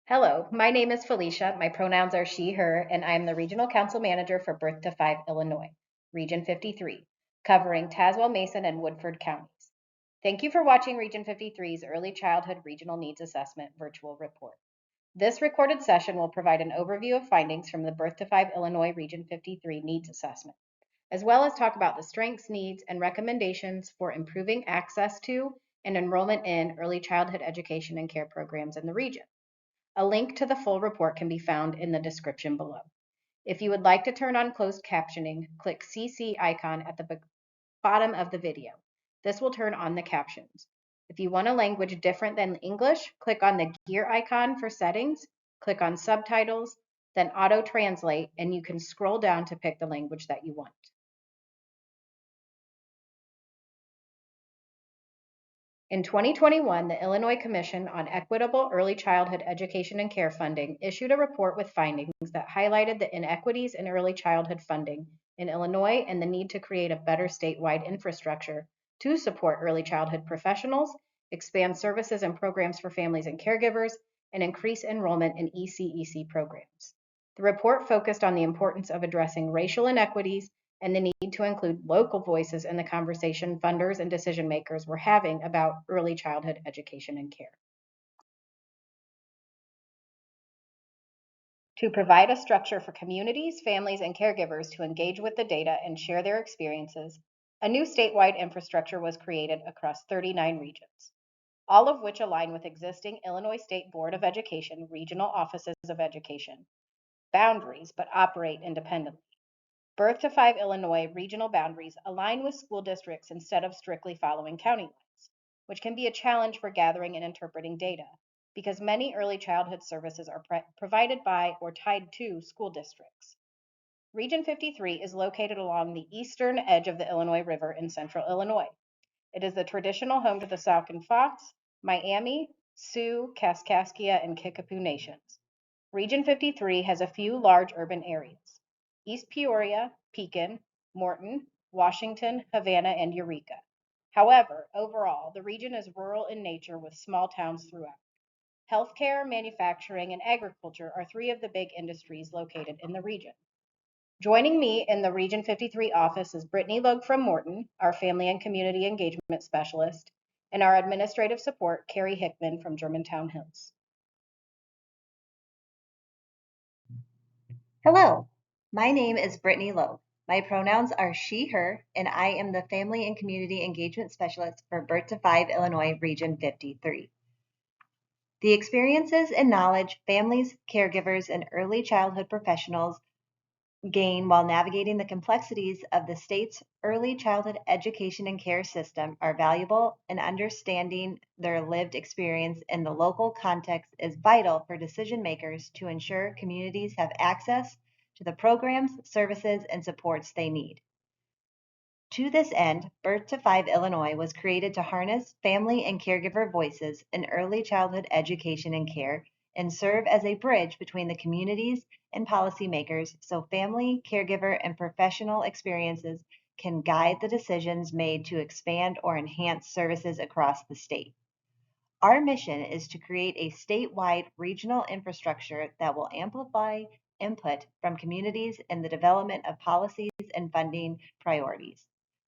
Hello, my name is Felicia. My pronouns are she, her, and I am the Regional Council Manager for Birth to 5 Illinois, Region 53, covering Tazewell, Mason, and Woodford Counties. Thank you for watching Region 53's Early Childhood Regional Needs Assessment virtual report. This recorded session will provide an overview of findings from the Birth to 5 Illinois Region 53 Needs Assessment, as well as talk about the strengths, needs, and recommendations for improving access to and enrollment in early childhood education and care programs in the region. A link to the full report can be found in the description below. If you would like to turn on closed captioning, click CC icon at the bottom of the video. This will turn on the captions. If you want a language different than English, click on the gear icon for settings, click on subtitles, then auto translate, and you can scroll down to pick the language that you want. In 2021, the Illinois Commission on Equitable Early Childhood Education and Care Funding issued a report with findings that highlighted the inequities in early childhood funding in Illinois and the need to create a better statewide infrastructure to support early childhood professionals, expand services and programs for families and caregivers, and increase enrollment in ECEC programs. The report focused on the importance of addressing racial inequities and the need to include local voices in the conversation funders and decision makers were having about early childhood education and care. To provide a structure for communities, families, and caregivers to engage with the data and share their experiences, a new statewide infrastructure was created across 39 regions, all of which align with existing Illinois State Board of Education regional offices of education boundaries but operate independently. Birth to 5 Illinois regional boundaries align with school districts instead of strictly following county lines, which can be a challenge for gathering and interpreting data because many early childhood services are provided by or tied to school districts. Region 53 is located along the eastern edge of the Illinois River in central Illinois. It is the traditional home to the Sauk and Fox, Miami, Sioux, Kaskaskia, and Kickapoo nations. Region 53 has a few large urban areas: East Peoria, Pekin, Morton, Washington, Havana, and Eureka. However, overall, the region is rural in nature with small towns throughout. Healthcare, manufacturing, and agriculture are three of the big industries located in the region. Joining me in the Region 53 office is Brittany Logue from Morton, our Family and Community Engagement Specialist, and our administrative support, Carrie Hickman from Germantown Hills. Hello, my name is Brittany Lowe. My pronouns are she, her, and I am the Family and Community Engagement Specialist for Birth to 5 Illinois Region 53. The experiences and knowledge families, caregivers, and early childhood professionals gain while navigating the complexities of the state's early childhood education and care system are valuable, and understanding their lived experience in the local context is vital for decision makers to ensure communities have access to the programs, services, and supports they need. To this end, Birth to 5 Illinois was created to harness family and caregiver voices in early childhood education and care and serve as a bridge between the communities and policymakers so family, caregiver, and professional experiences can guide the decisions made to expand or enhance services across the state. Our mission is to create a statewide regional infrastructure that will amplify input from communities in the development of policies and funding priorities.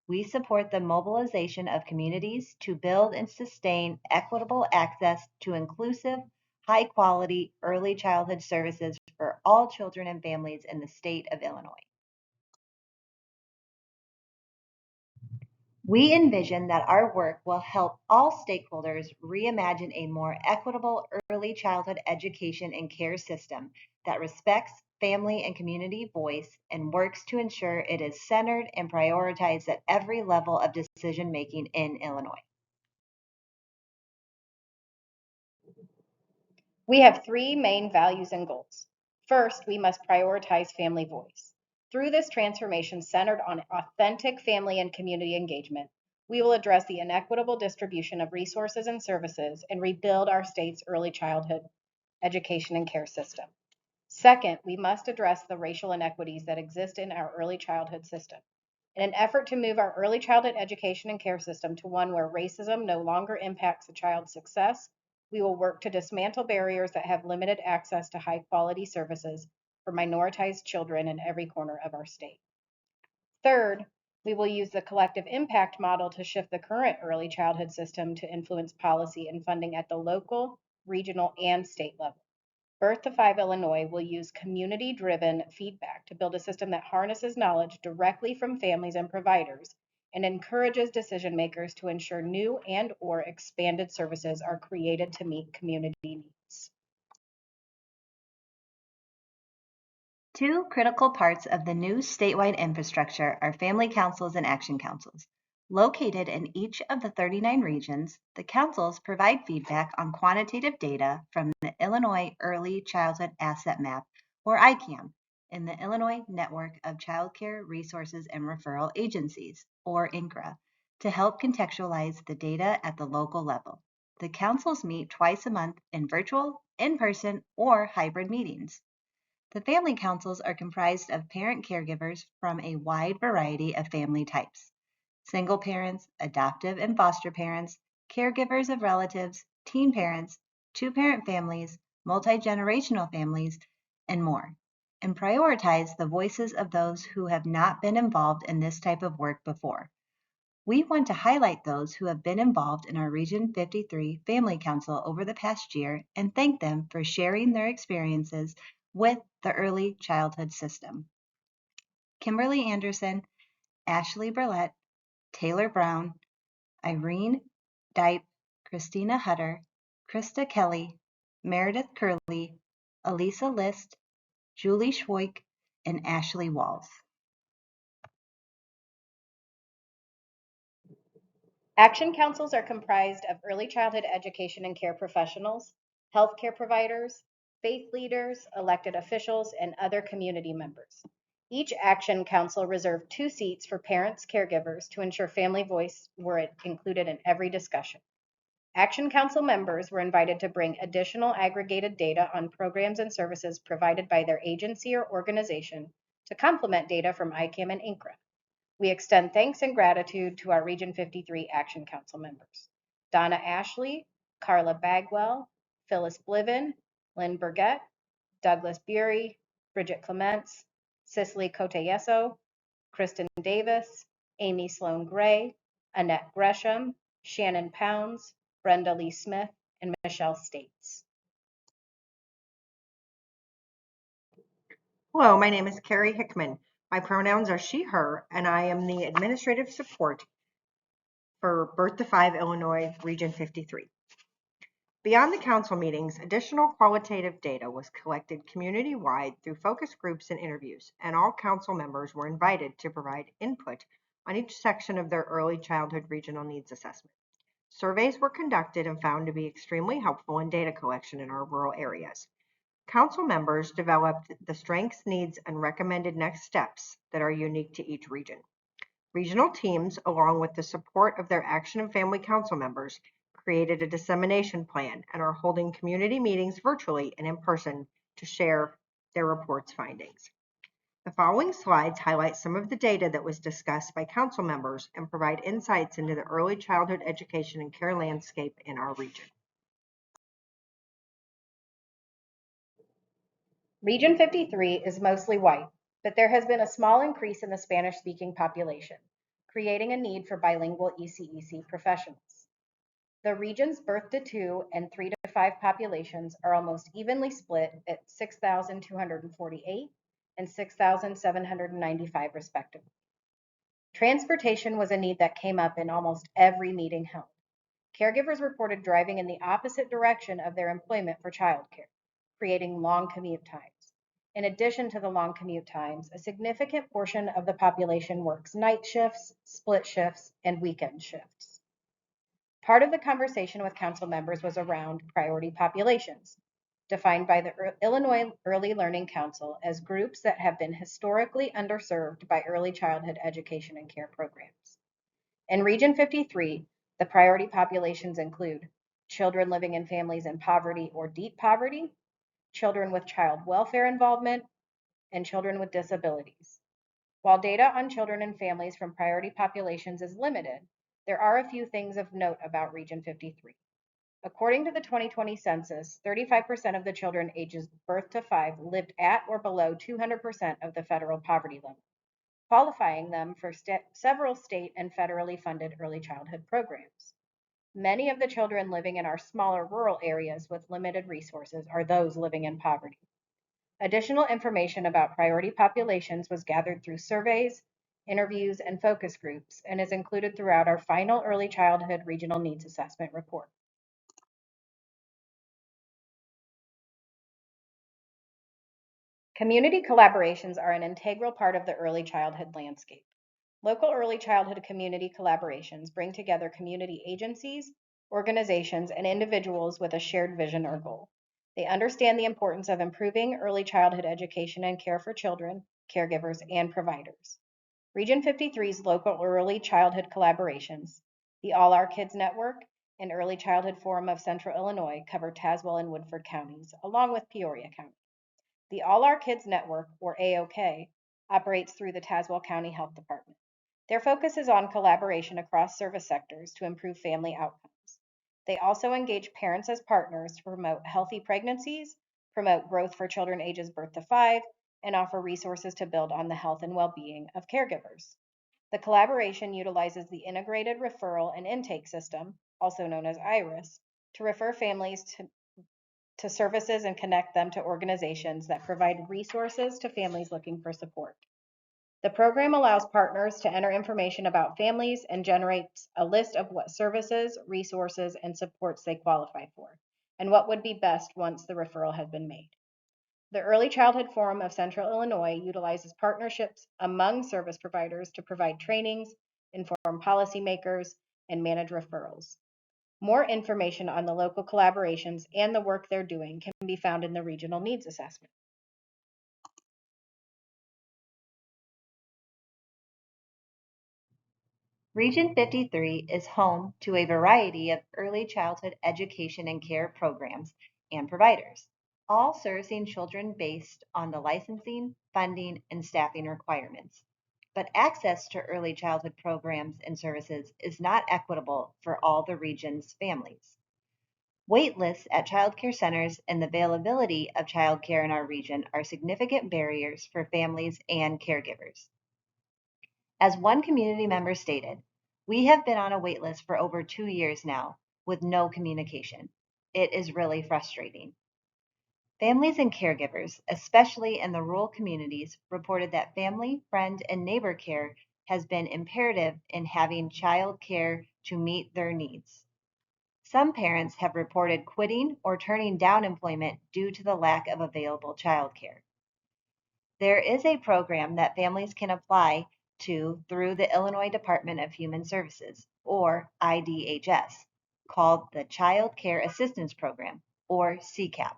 We support the mobilization of communities to build and sustain equitable access to inclusive, high quality early childhood services for all children and families in the state of Illinois. We envision that our work will help all stakeholders reimagine a more equitable early childhood education and care system that respects family and community voice and works to ensure it is centered and prioritized at every level of decision making in Illinois. We have three main values and goals. First, we must prioritize family voice. Through this transformation centered on authentic family and community engagement, we will address the inequitable distribution of resources and services and rebuild our state's early childhood education and care system. Second, we must address the racial inequities that exist in our early childhood system. In an effort to move our early childhood education and care system to one where racism no longer impacts a child's success, We will work to dismantle barriers that have limited access to high quality services for minoritized children in every corner of our state. Third, we will use the collective impact model to shift the current early childhood system to influence policy and funding at the local, regional, and state level. Birth to Five Illinois will use community driven feedback to build a system that harnesses knowledge directly from families and providers and encourages decision makers to ensure new and or expanded services are created to meet community needs. Two critical parts of the new statewide infrastructure are family councils and action councils. Located in each of the 39 regions, the councils provide feedback on quantitative data from the Illinois Early Childhood Asset Map, or ICAM, in the Illinois Network of Child Care Resources and Referral Agencies, or INCRA, to help contextualize the data at the local level. The councils meet twice a month in virtual, in-person, or hybrid meetings. The family councils are comprised of parent caregivers from a wide variety of family types: single parents, adoptive and foster parents, caregivers of relatives, teen parents, two-parent families, multi-generational families, and more, and prioritize the voices of those who have not been involved in this type of work before. We want to highlight those who have been involved in our Region 53 Family Council over the past year and thank them for sharing their experiences with the early childhood system. Kimberly Anderson, Ashley Burlett, Taylor Brown, Irene Dipe, Christina Hutter, Krista Kelly, Meredith Curley, Elisa List, Julie Schwoik, and Ashley Walls. Action councils are comprised of early childhood education and care professionals, healthcare providers, faith leaders, elected officials, and other community members. Each action council reserved 2 seats for parents, caregivers to ensure family voice were included in every discussion. Action council members were invited to bring additional aggregated data on programs and services provided by their agency or organization to complement data from ICAM and INCRA. We extend thanks and gratitude to our Region 53 Action Council members: Donna Ashley, Carla Bagwell, Phyllis Bliven, Lynn Burgett, Douglas Bury, Bridget Clements, Cicely Coteyeso, Kristen Davis, Amy Sloan Gray, Annette Gresham, Shannon Pounds, Brenda Lee Smith, and Michelle States. Hello, my name is Carrie Hickman. My pronouns are she, her, and I am the administrative support for Birth to Five Illinois Region 53. Beyond the council meetings, additional qualitative data was collected community-wide through focus groups and interviews, and all council members were invited to provide input on each section of their early childhood regional needs assessment. Surveys were conducted and found to be extremely helpful in data collection in our rural areas. Council members developed the strengths, needs, and recommended next steps that are unique to each region. Regional teams, along with the support of their Action and Family Council members, created a dissemination plan and are holding community meetings virtually and in person to share their report's findings. The following slides highlight some of the data that was discussed by council members and provide insights into the early childhood education and care landscape in our region. Region 53 is mostly white, but there has been a small increase in the Spanish-speaking population, creating a need for bilingual ECEC professionals. The region's birth to 2 and 3 to 5 populations are almost evenly split at 6,248 and 6,795 respectively. Transportation was a need that came up in almost every meeting held. Caregivers reported driving in the opposite direction of their employment for childcare, creating long commute times. In addition to the long commute times, a significant portion of the population works night shifts, split shifts, and weekend shifts. Part of the conversation with council members was around priority populations, defined by the Illinois Early Learning Council as groups that have been historically underserved by early childhood education and care programs. In Region 53, the priority populations include children living in families in poverty or deep poverty, children with child welfare involvement, and children with disabilities. While data on children and families from priority populations is limited, there are a few things of note about Region 53. According to the 2020 census, 35% of the children ages birth to 5 lived at or below 200% of the federal poverty level, qualifying them for several state and federally funded early childhood programs. Many of the children living in our smaller rural areas with limited resources are those living in poverty. Additional information about priority populations was gathered through surveys, interviews, and focus groups, and is included throughout our final Early Childhood Regional Needs Assessment report. Community collaborations are an integral part of the early childhood landscape. Local early childhood community collaborations bring together community agencies, organizations, and individuals with a shared vision or goal. They understand the importance of improving early childhood education and care for children, caregivers, and providers. Region 53's local early childhood collaborations, the All Our Kids Network and Early Childhood Forum of Central Illinois, cover Tazewell and Woodford counties, along with Peoria County. The All Our Kids Network, or AOK, operates through the Tazewell County Health Department. Their focus is on collaboration across service sectors to improve family outcomes. They also engage parents as partners to promote healthy pregnancies, promote growth for children ages birth to 5, and offer resources to build on the health and well-being of caregivers. The collaboration utilizes the Integrated Referral and Intake System, also known as IRIS, to refer families to services and connect them to organizations that provide resources to families looking for support. The program allows partners to enter information about families and generates a list of what services, resources, and supports they qualify for, and what would be best once the referral has been made. The Early Childhood Forum of Central Illinois utilizes partnerships among service providers to provide trainings, inform policymakers, and manage referrals. More information on the local collaborations and the work they're doing can be found in the Regional Needs Assessment. Region 53 is home to a variety of early childhood education and care programs and providers, all servicing children based on the licensing, funding, and staffing requirements. But access to early childhood programs and services is not equitable for all the region's families. Wait lists at child care centers and the availability of child care in our region are significant barriers for families and caregivers. As one community member stated, we have been on a wait list for over 2 years now with no communication. It is really frustrating. Families and caregivers, especially in the rural communities, reported that family, friend, and neighbor care has been imperative in having child care to meet their needs. Some parents have reported quitting or turning down employment due to the lack of available childcare. There is a program that families can apply to through the Illinois Department of Human Services, or IDHS, called the Child Care Assistance Program, or CCAP.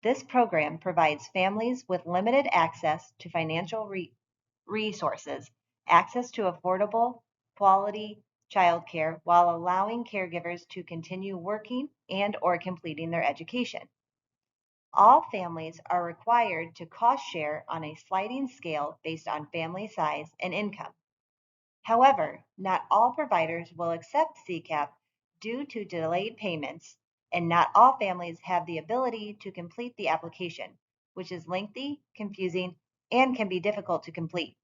This program provides families with limited access to financial resources, access to affordable, quality childcare while allowing caregivers to continue working and or completing their education. All families are required to cost share on a sliding scale based on family size and income. However, not all providers will accept CCAP due to delayed payments, and not all families have the ability to complete the application, which is lengthy, confusing, and can be difficult to complete.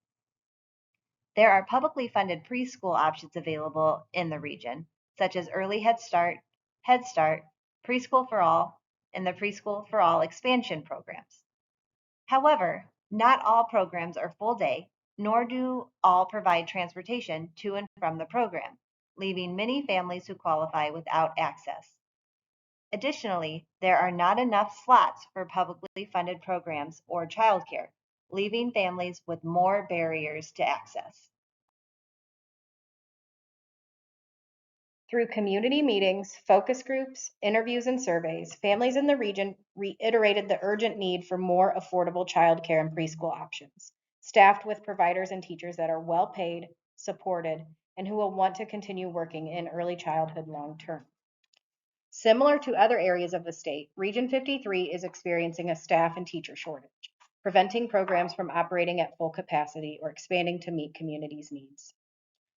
There are publicly funded preschool options available in the region, such as Early Head Start, Preschool for All, and the Preschool for All expansion programs. However, not all programs are full day, nor do all provide transportation to and from the program, leaving many families who qualify without access. Additionally, there are not enough slots for publicly funded programs or childcare, leaving families with more barriers to access. Through community meetings, focus groups, interviews, and surveys, families in the region reiterated the urgent need for more affordable childcare and preschool options, staffed with providers and teachers that are well paid, supported, and who will want to continue working in early childhood long term. Similar to other areas of the state, Region 53 is experiencing a staff and teacher shortage, preventing programs from operating at full capacity or expanding to meet communities' needs.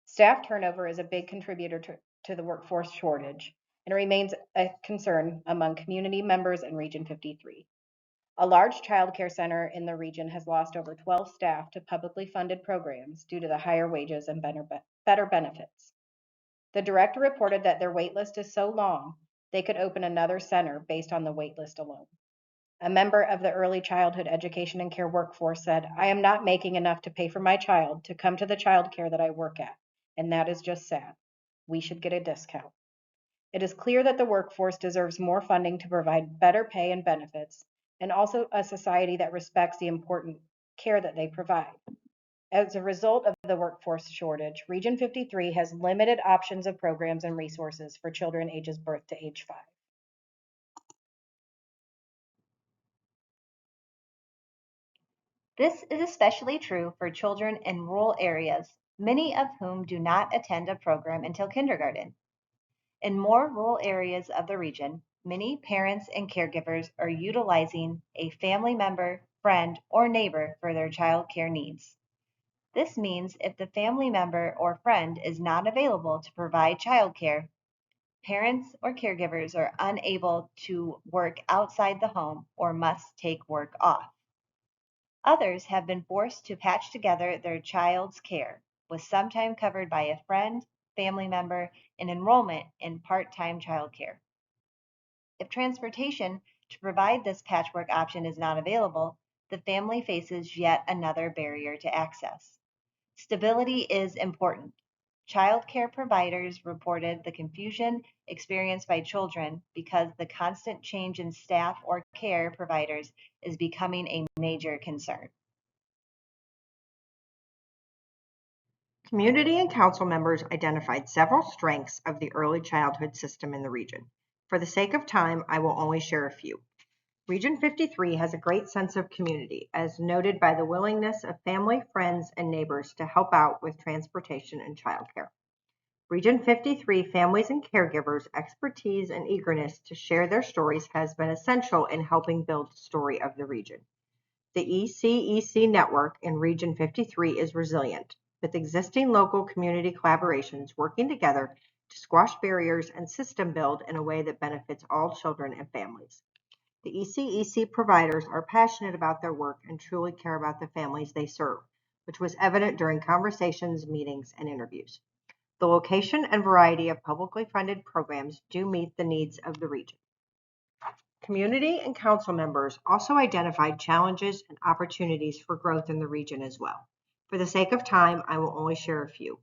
Staff turnover is a big contributor to the workforce shortage, and remains a concern among community members in Region 53. A large child care center in the region has lost over 12 staff to publicly funded programs due to the higher wages and better benefits. The director reported that their wait list is so long, they could open another center based on the wait list alone. A member of the early childhood education and care workforce said, "I am not making enough to pay for my child to come to the child care that I work at, and that is just sad. We should get a discount." It is clear that the workforce deserves more funding to provide better pay and benefits, and also a society that respects the important care that they provide. As a result of the workforce shortage, Region 53 has limited options of programs and resources for children ages birth to age 5. This is especially true for children in rural areas, many of whom do not attend a program until kindergarten. In more rural areas of the region, many parents and caregivers are utilizing a family member, friend, or neighbor for their child care needs. This means if the family member or friend is not available to provide child care, parents or caregivers are unable to work outside the home or must take work off. Others have been forced to patch together their child's care, with some time covered by a friend, family member, and enrollment in part-time childcare. If transportation to provide this patchwork option is not available, the family faces yet another barrier to access. Stability is important. Child care providers reported the confusion experienced by children because the constant change in staff or care providers is becoming a major concern. Community and council members identified several strengths of the early childhood system in the region. For the sake of time, I will only share a few. Region 53 has a great sense of community, as noted by the willingness of family, friends, and neighbors to help out with transportation and childcare. Region 53 families and caregivers' expertise and eagerness to share their stories has been essential in helping build the story of the region. The ECEC network in Region 53 is resilient, with existing local community collaborations working together to squash barriers and system build in a way that benefits all children and families. The ECEC providers are passionate about their work and truly care about the families they serve, which was evident during conversations, meetings, and interviews. The location and variety of publicly funded programs do meet the needs of the region. Community and council members also identified challenges and opportunities for growth in the region as well. For the sake of time, I will only share a few.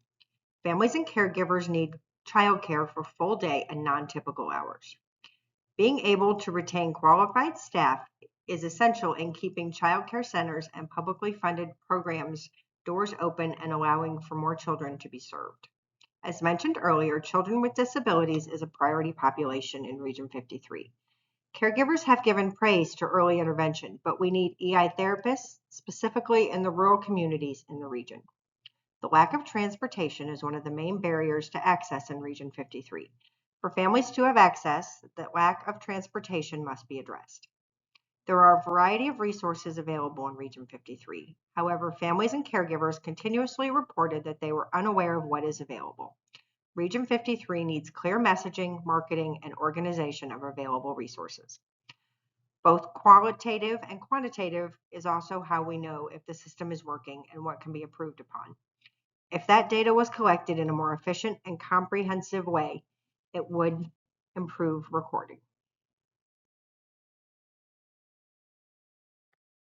Families and caregivers need childcare for full day and non-typical hours. Being able to retain qualified staff is essential in keeping childcare centers and publicly funded programs doors open and allowing for more children to be served. As mentioned earlier, children with disabilities is a priority population in Region 53. Caregivers have given praise to early intervention, but we need EI therapists, specifically in the rural communities in the region. The lack of transportation is one of the main barriers to access in Region 53. For families to have access, that lack of transportation must be addressed. There are a variety of resources available in Region 53. However, families and caregivers continuously reported that they were unaware of what is available. Region 53 needs clear messaging, marketing, and organization of available resources. Both qualitative and quantitative is also how we know if the system is working and what can be improved upon. If that data was collected in a more efficient and comprehensive way, it would improve recording.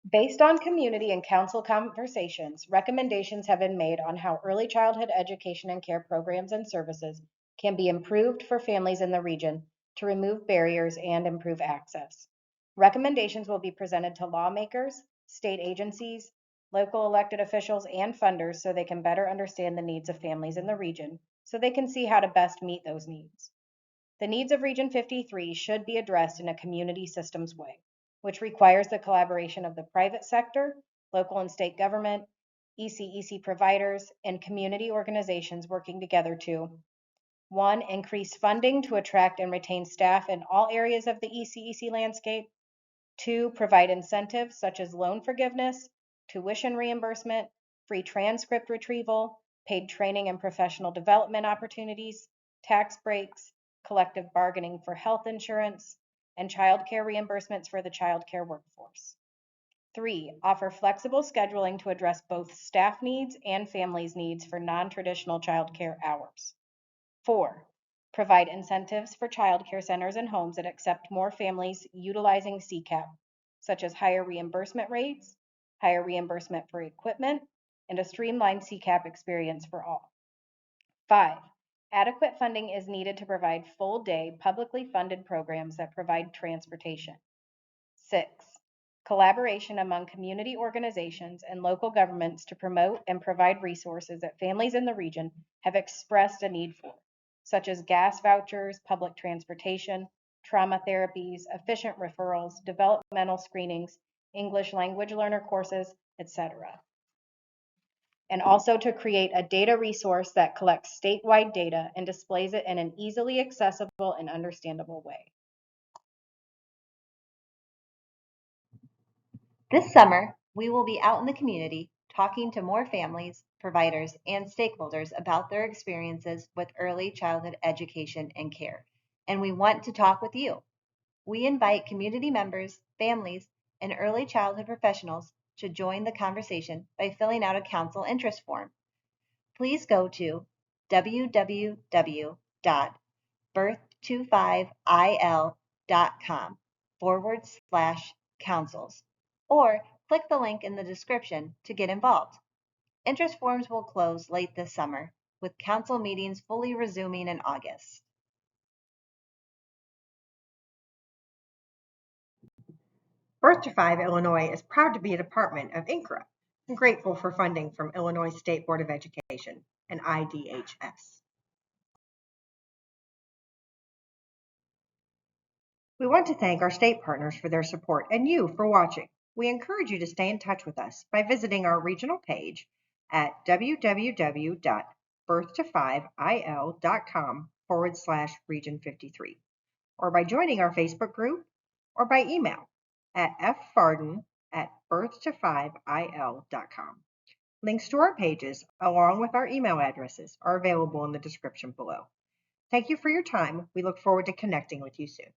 Based on community and council conversations, recommendations have been made on how early childhood education and care programs and services can be improved for families in the region to remove barriers and improve access. Recommendations will be presented to lawmakers, state agencies, local elected officials, and funders so they can better understand the needs of families in the region so they can see how to best meet those needs. The needs of Region 53 should be addressed in a community systems way, which requires the collaboration of the private sector, local and state government, ECEC providers, and community organizations working together to 1. Increase funding to attract and retain staff in all areas of the ECEC landscape. 2. Provide incentives such as loan forgiveness, tuition reimbursement, free transcript retrieval, paid training and professional development opportunities, tax breaks, collective bargaining for health insurance, and child care reimbursements for the child care workforce. 3, offer flexible scheduling to address both staff needs and families' needs for non-traditional child care hours. 4, provide incentives for child care centers and homes that accept more families utilizing CCAP, such as higher reimbursement rates, higher reimbursement for equipment, and a streamlined CCAP experience for all. 5, adequate funding is needed to provide full-day, publicly funded programs that provide transportation. 6, collaboration among community organizations and local governments to promote and provide resources that families in the region have expressed a need for, such as gas vouchers, public transportation, trauma therapies, efficient referrals, developmental screenings, English language learner courses, etc. And also to create a data resource that collects statewide data and displays it in an easily accessible and understandable way. This summer, we will be out in the community talking to more families, providers, and stakeholders about their experiences with early childhood education and care. And we want to talk with you. We invite community members, families, and early childhood professionals to join the conversation by filling out a council interest form. Please go to www.birth25il.com/councils or click the link in the description to get involved. Interest forms will close late this summer, with council meetings fully resuming in August. Birth to 5 Illinois is proud to be a department of INCRA and grateful for funding from Illinois State Board of Education and IDHS. We want to thank our state partners for their support and you for watching. We encourage you to stay in touch with us by visiting our regional page at www.birth25il.com/region53 or by joining our Facebook group or by email at ffarden@birth25il.com. Links to our pages, along with our email addresses, are available in the description below. Thank you for your time. We look forward to connecting with you soon.